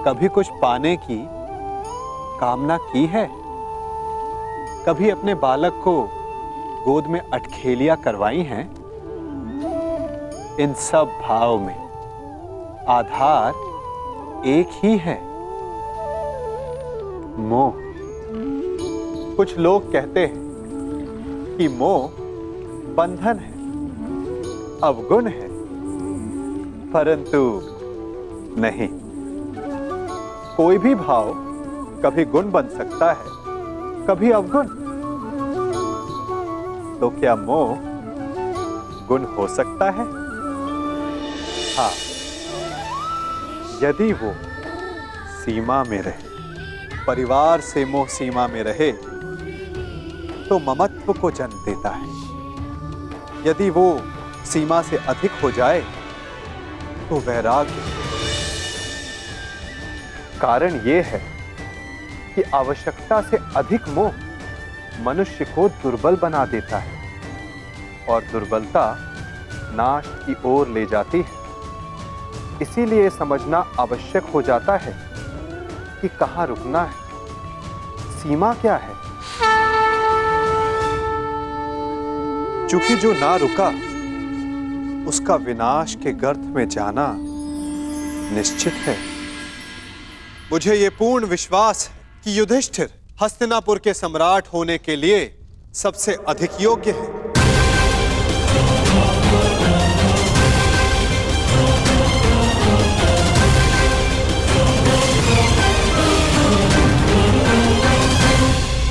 कभी कुछ पाने की कामना की है? कभी अपने बालक को गोद में अटखेलियां करवाई हैं? इन सब भाव में आधार एक ही है, मोह। कुछ लोग कहते हैं कि मोह बंधन है, अवगुण है, परंतु नहीं। कोई भी भाव कभी गुण बन सकता है, कभी अवगुण। तो क्या मोह गुण हो सकता है? हाँ, यदि वो सीमा में रहे। परिवार से मोह सीमा में रहे तो ममत्व को जन्म देता है। यदि वो सीमा से अधिक हो जाए तो वैराग्य। कारण ये है कि आवश्यकता से अधिक मोह मनुष्य को दुर्बल बना देता है और दुर्बलता नाश की ओर ले जाती है। इसीलिए समझना आवश्यक हो जाता है कि कहां रुकना है, सीमा क्या है। चूंकि जो ना रुका उसका विनाश के गर्त में जाना निश्चित है। मुझे यह पूर्ण विश्वास है कि युधिष्ठिर हस्तिनापुर के सम्राट होने के लिए सबसे अधिक योग्य है।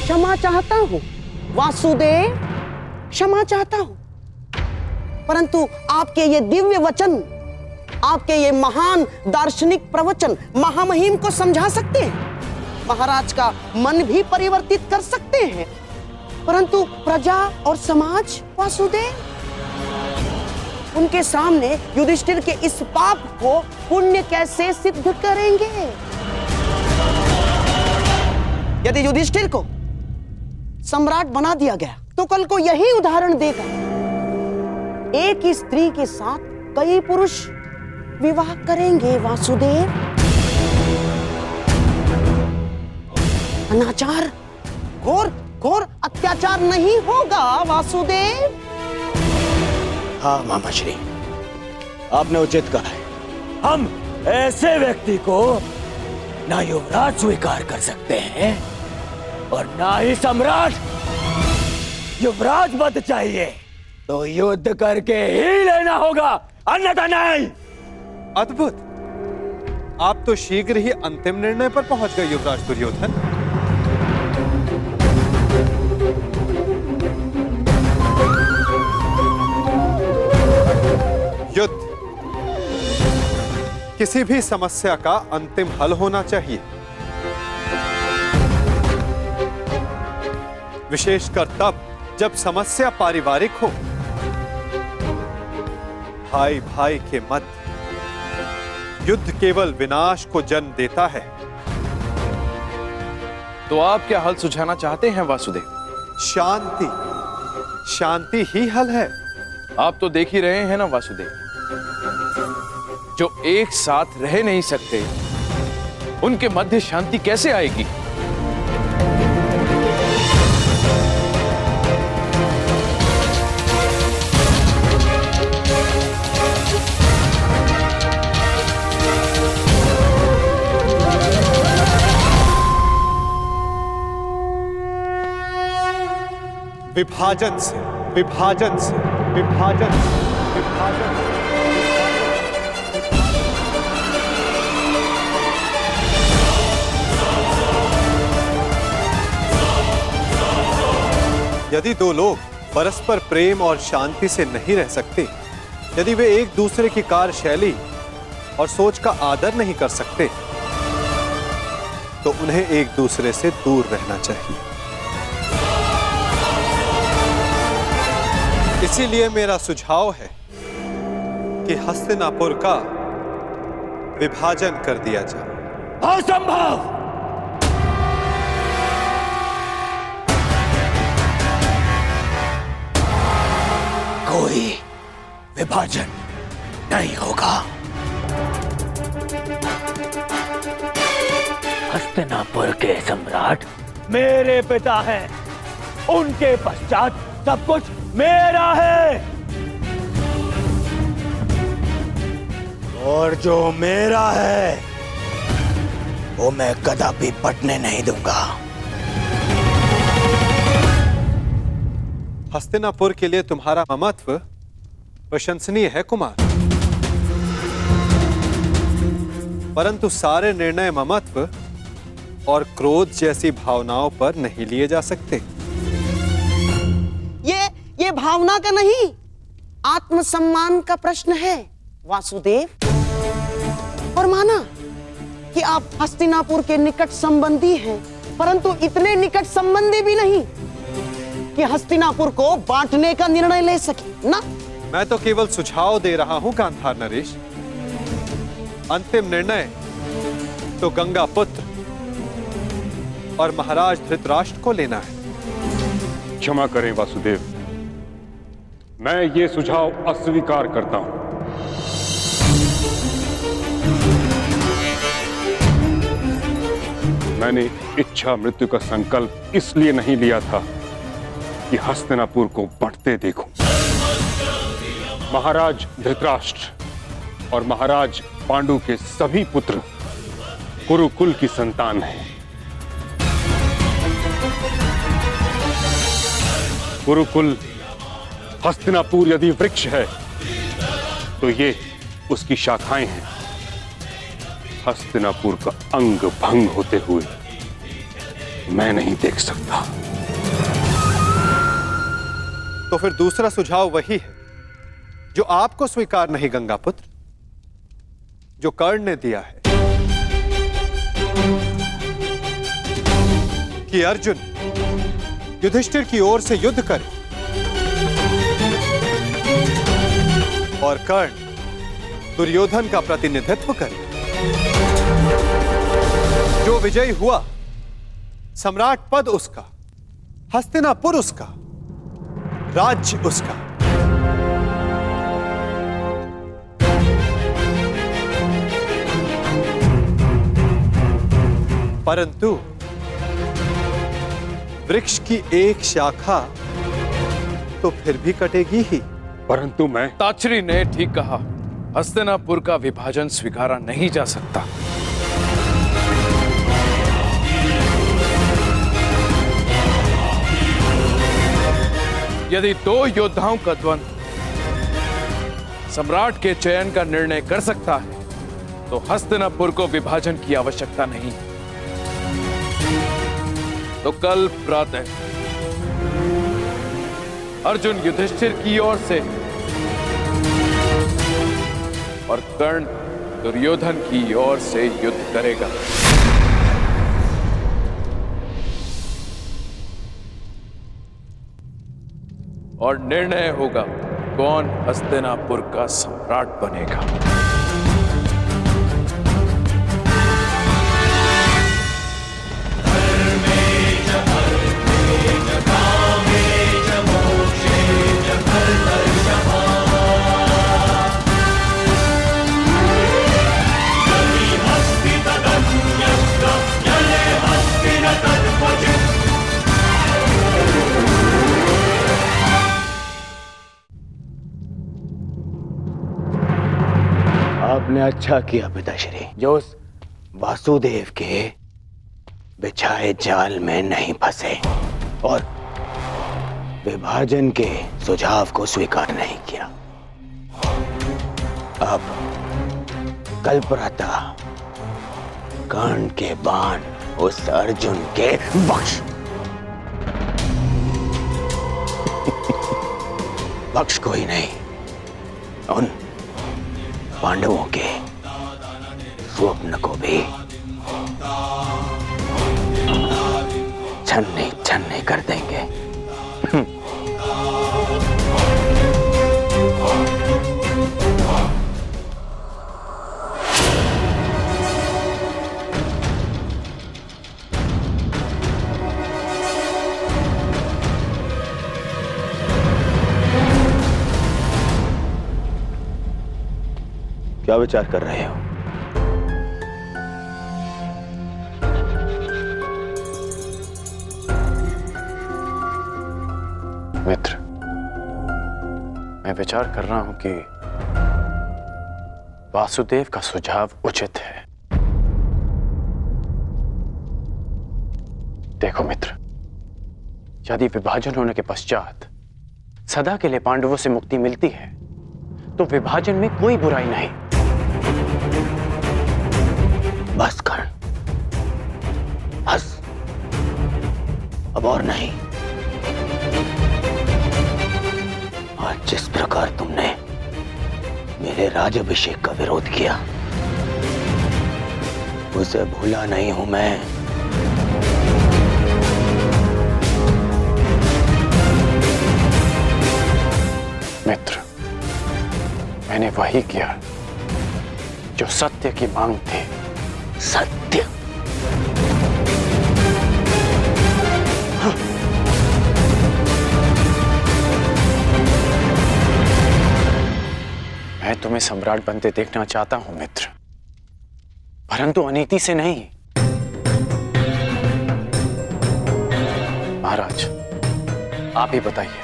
क्षमा चाहता हूं वासुदेव, क्षमा चाहता हूं, परंतु आपके ये दिव्य वचन, आपके ये महान दार्शनिक प्रवचन महामहिम को समझा सकते हैं, महाराज का मन भी परिवर्तित कर सकते हैं, परंतु प्रजा और समाज वासुदेव, उनके सामने युधिष्ठिर के इस पाप को पुण्य कैसे सिद्ध करेंगे? यदि युधिष्ठिर को सम्राट बना दिया गया तो कल को यही उदाहरण देगा। एक ही स्त्री के साथ कई पुरुष विवाह करेंगे वासुदेव। अनाचार, घोर घोर अत्याचार नहीं होगा वासुदेव। हाँ मामा श्री, आपने उचित कहा है। हम ऐसे व्यक्ति को ना युवराज स्वीकार कर सकते हैं और ना ही सम्राट। युवराज पद चाहिए तो युद्ध करके ही लेना होगा, अन्यथा नहीं। अद्भुत! आप तो शीघ्र ही अंतिम निर्णय पर पहुंच गए युवराज दुर्योधन। युद्ध किसी भी समस्या का अंतिम हल होना चाहिए, विशेषकर तब जब समस्या पारिवारिक हो। भाई भाई के मध्य युद्ध केवल विनाश को जन्म देता है। तो आप क्या हल सुझाना चाहते हैं वासुदेव? शांति, शांति ही हल है। आप तो देख ही रहे हैं ना वासुदेव, जो एक साथ रह नहीं सकते उनके मध्य शांति कैसे आएगी? विभाजन से, विभाजन से, विभाजन से, विभाजन से। यदि दो लोग परस्पर प्रेम और शांति से नहीं रह सकते, यदि वे एक दूसरे की कार्यशैली और सोच का आदर नहीं कर सकते, तो उन्हें एक दूसरे से दूर रहना चाहिए। इसीलिए मेरा सुझाव है कि हस्तिनापुर का विभाजन कर दिया जाए। असंभव! कोई विभाजन नहीं होगा। हस्तिनापुर के सम्राट मेरे पिता हैं। उनके पश्चात सब कुछ मेरा है, और जो मेरा है वो मैं कदापि बंटने नहीं दूंगा। हस्तिनापुर के लिए तुम्हारा ममत्व प्रशंसनीय है कुमार, परंतु सारे निर्णय ममत्व और क्रोध जैसी भावनाओं पर नहीं लिए जा सकते। ये भावना का नहीं, आत्मसम्मान का प्रश्न है वासुदेव। और माना कि आप हस्तिनापुर के निकट संबंधी हैं, परंतु इतने निकट संबंधी भी नहीं कि हस्तिनापुर को बांटने का निर्णय ले सके ना। मैं तो केवल सुझाव दे रहा हूं गांधार नरेश। अंतिम निर्णय तो गंगा पुत्र और महाराज धृतराष्ट्र को लेना है। क्षमा करें वासुदेव, मैं ये सुझाव अस्वीकार करता हूं। मैंने इच्छा मृत्यु का संकल्प इसलिए नहीं लिया था कि हस्तिनापुर को बंटते देखूं। महाराज धृतराष्ट्र और महाराज पांडु के सभी पुत्र कुरुकुल की संतान हैं। कुरुकुल हस्तिनापुर यदि वृक्ष है तो ये उसकी शाखाएं हैं। हस्तिनापुर का अंग भंग होते हुए मैं नहीं देख सकता। तो फिर दूसरा सुझाव वही है जो आपको स्वीकार नहीं गंगापुत्र, जो कर्ण ने दिया है कि अर्जुन युधिष्ठिर की ओर से युद्ध करे और कर्ण दुर्योधन का प्रतिनिधित्व करे। जो विजयी हुआ, सम्राट पद उसका, हस्तिनापुर उसका, राज्य उसका। परंतु वृक्ष की एक शाखा तो फिर भी कटेगी ही। परंतु मैं ताचरी ने ठीक कहा, हस्तिनापुर का विभाजन स्वीकारा नहीं जा सकता। यदि दो योद्धाओं का द्वंद्व सम्राट के चयन का निर्णय कर सकता है तो हस्तिनापुर को विभाजन की आवश्यकता नहीं। तो कल प्रातः अर्जुन युधिष्ठिर की ओर से और कर्ण दुर्योधन की ओर से युद्ध करेगा। और निर्णय होगा कौन हस्तिनापुर का सम्राट बनेगा। आपने अच्छा किया पिताश्री, जो उस वासुदेव के बिछाए जाल में नहीं फंसे और विभाजन के सुझाव को स्वीकार नहीं किया। अब कल प्रातः कर्ण के बाण उस अर्जुन के बख्श बख्श कोई नहीं, उन पांडवों के स्वप्न को भी छन्नी छन्नी कर देंगे। क्या विचार कर रहे हो? मित्र, मैं विचार कर रहा हूं कि वासुदेव का सुझाव उचित है। देखो मित्र, यदि विभाजन होने के पश्चात सदा के लिए पांडवों से मुक्ति मिलती है तो विभाजन में कोई बुराई नहीं। बस कर्ण, बस, अब और नहीं। आज जिस प्रकार तुमने मेरे राज्याभिषेक का विरोध किया, उसे भूला नहीं हूं मैं। मित्र, मैंने वही किया जो सत्य की मांग थी। सत्य? मैं तुम्हें सम्राट बनते देखना चाहता हूं मित्र, परंतु अनीति से नहीं। महाराज, आप ही बताइए,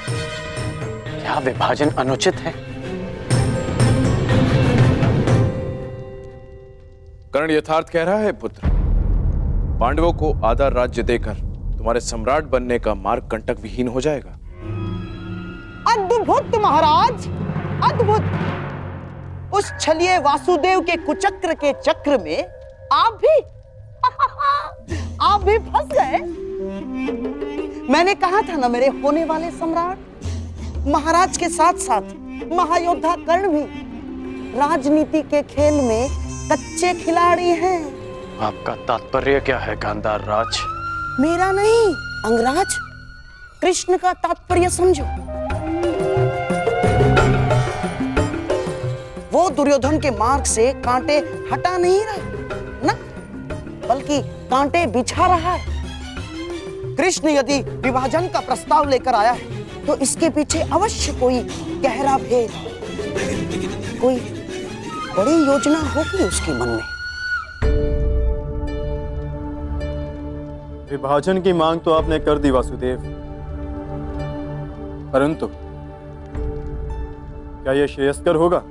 क्या विभाजन अनुचित है? कर्ण यथार्थ कह रहा है पुत्र। पांडवों को आधा राज्य देकर तुम्हारे सम्राट बनने का मार्ग कंटक विहीन हो जाएगा। अद्भुत महाराज, अद्भुत। उस छलिए वासुदेव के कुचक्र के चक्र में आप भी फंस गए। मैंने कहा था ना, मेरे होने वाले सम्राट महाराज के साथ साथ महायोद्धा कर्ण भी राजनीति के खेल में कच्चे खिलाड़ी हैं। आपका तात्पर्य क्या है गांधार राज? मेरा नहीं, अंगराज, कृष्ण का तात्पर्य समझो। वो दुर्योधन के मार्ग से कांटे हटा नहीं रहे ना, बल्कि कांटे बिछा रहा है। कृष्ण यदि विभाजन का प्रस्ताव लेकर आया है तो इसके पीछे अवश्य कोई गहरा भेद, कोई बड़ी योजना होगी उसके मन में। विभाजन की मांग तो आपने कर दी वासुदेव, परंतु क्या यह श्रेयस्कर होगा?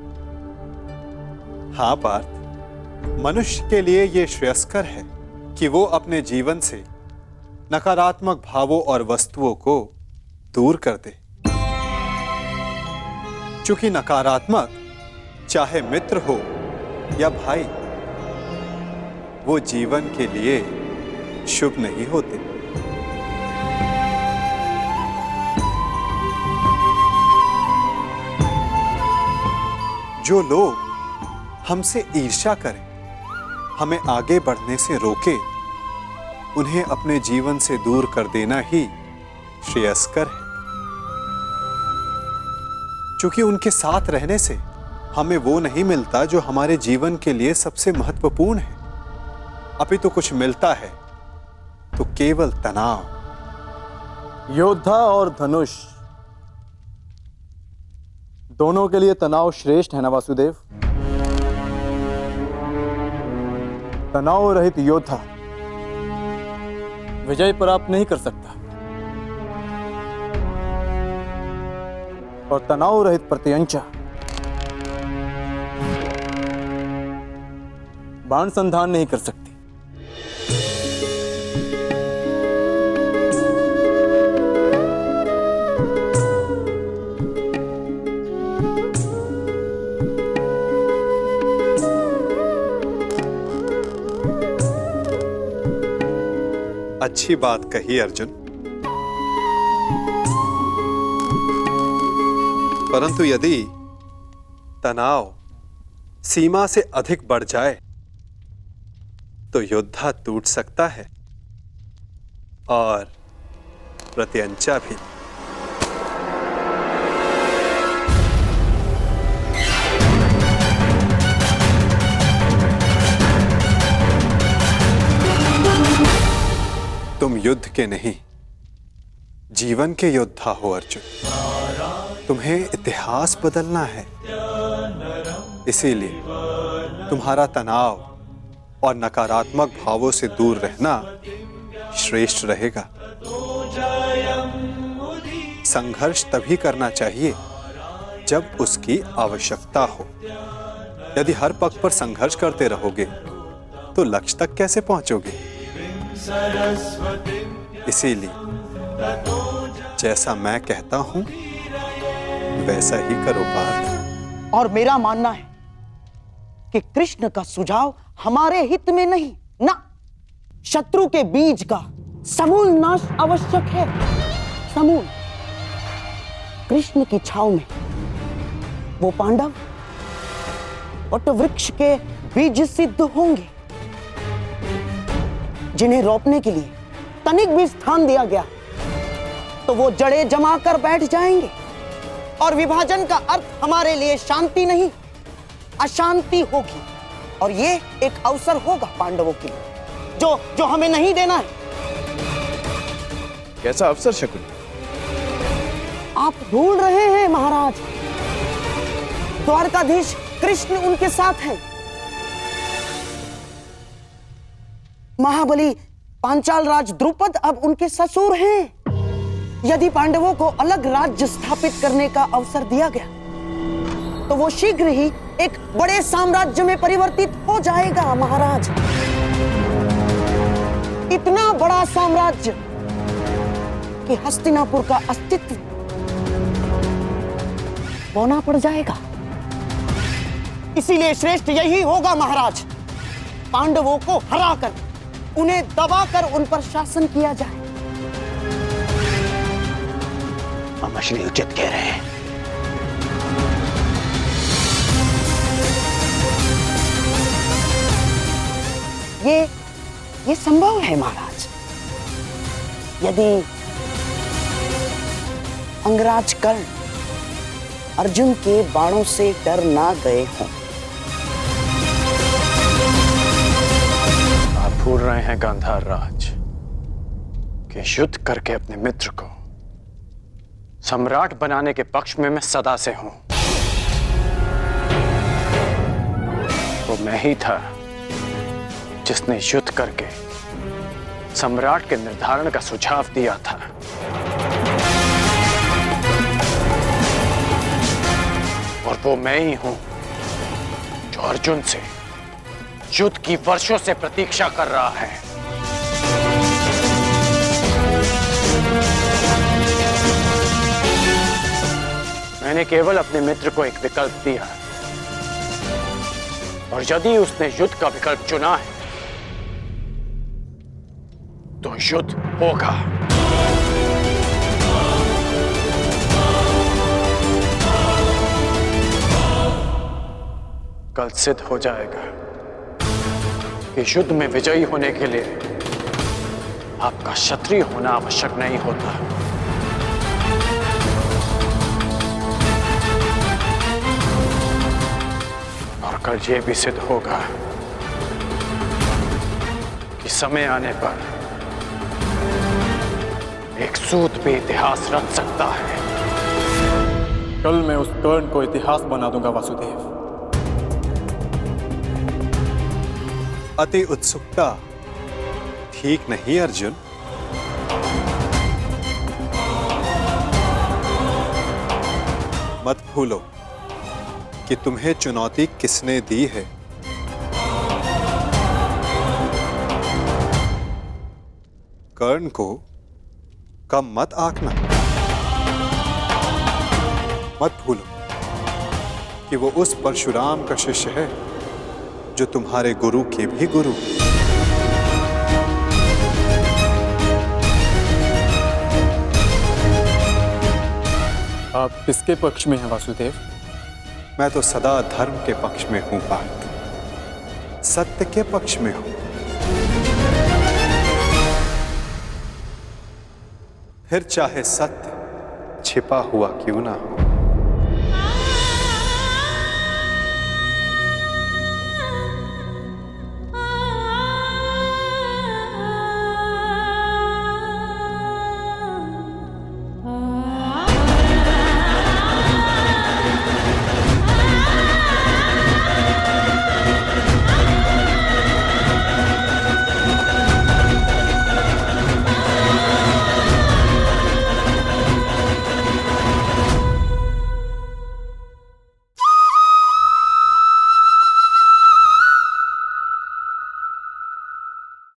हाँ पार्थ, मनुष्य के लिए यह श्रेयस्कर है कि वो अपने जीवन से नकारात्मक भावों और वस्तुओं को दूर कर दे। चूंकि नकारात्मक, चाहे मित्र हो या भाई, वो जीवन के लिए शुभ नहीं होते। जो लोग हमसे ईर्ष्या करें, हमें आगे बढ़ने से रोके, उन्हें अपने जीवन से दूर कर देना ही श्रेयस्कर है। क्योंकि उनके साथ रहने से हमें वो नहीं मिलता जो हमारे जीवन के लिए सबसे महत्वपूर्ण है, अभी तो कुछ मिलता है तो केवल तनाव। योद्धा और धनुष दोनों के लिए तनाव श्रेष्ठ है ना वासुदेव? तनाव रहित योद्धा विजय प्राप्त नहीं कर सकता और तनाव रहित प्रत्यंचा बाण संधान नहीं कर सकती। अच्छी बात कही अर्जुन, परंतु यदि तनाव सीमा से अधिक बढ़ जाए तो योद्धा टूट सकता है और प्रत्यंचा भी। तुम युद्ध के नहीं, जीवन के योद्धा हो अर्जुन। तुम्हें इतिहास बदलना है, इसीलिए तुम्हारा तनाव और नकारात्मक भावों से दूर रहना श्रेष्ठ रहेगा। संघर्ष तभी करना चाहिए जब उसकी आवश्यकता हो। यदि हर पक्ष पर संघर्ष करते रहोगे तो लक्ष्य तक कैसे पहुंचोगे? इसीलिए जैसा मैं कहता हूं वैसा ही करो पार्थ। और मेरा मानना है कि कृष्ण का सुझाव हमारे हित में नहीं, ना, शत्रु के बीज का समूल नाश आवश्यक है। समूल। कृष्ण की छाव में वो पांडव वट वृक्ष के बीज सिद्ध होंगे, जिन्हें रोपने के लिए तनिक भी स्थान दिया गया तो वो जड़ें जमा कर बैठ जाएंगे। और विभाजन का अर्थ हमारे लिए शांति नहीं, अशांति होगी। और ये एक अवसर होगा पांडवों के लिए जो हमें नहीं देना है। कैसा अवसर शकुनी? आप भूल रहे हैं महाराज, द्वारकाधीश कृष्ण उनके साथ हैं। महाबली पांचाल राज द्रुपद अब उनके ससुर हैं। यदि पांडवों को अलग राज्य स्थापित करने का अवसर दिया गया तो वो शीघ्र ही एक बड़े साम्राज्य में परिवर्तित हो जाएगा महाराज। इतना बड़ा साम्राज्य कि हस्तिनापुर का अस्तित्व बौना पड़ जाएगा। इसीलिए श्रेष्ठ यही होगा महाराज, पांडवों को हराकर, उन्हें दबाकर उन पर शासन किया जाए। मामा श्री उचित कह रहे हैं। ये संभव है महाराज, यदि अंगराज कर्ण अर्जुन के बाणों से डर ना गए हों। आप भूल रहे हैं गांधार राज कि युद्ध करके अपने मित्र को सम्राट बनाने के पक्ष में मैं सदा से हूं। वो मैं ही था जिसने युद्ध करके सम्राट के निर्धारण का सुझाव दिया था। और वो मैं ही हूं जो अर्जुन से युद्ध की वर्षों से प्रतीक्षा कर रहा है। मैंने केवल अपने मित्र को एक विकल्प दिया, और यदि उसने युद्ध का विकल्प चुना है तो युद्ध होगा। कल सिद्ध हो जाएगा कि युद्ध में विजयी होने के लिए आपका क्षत्रिय होना आवश्यक नहीं होता। और कल यह भी सिद्ध होगा कि समय आने पर एक सूत भी इतिहास रच सकता है। कल मैं उस कर्ण को इतिहास बना दूंगा वासुदेव। अति उत्सुकता ठीक नहीं अर्जुन। मत भूलो कि तुम्हें चुनौती किसने दी है। कर्ण को कम मत आंकना। मत भूलो कि वो उस परशुराम का शिष्य है जो तुम्हारे गुरु के भी गुरु। आप किसके पक्ष में हैं वासुदेव? मैं तो सदा धर्म के पक्ष में हूं पार्थ, सत्य के पक्ष में हूं। फिर चाहे सत्य छिपा हुआ क्यों ना हो।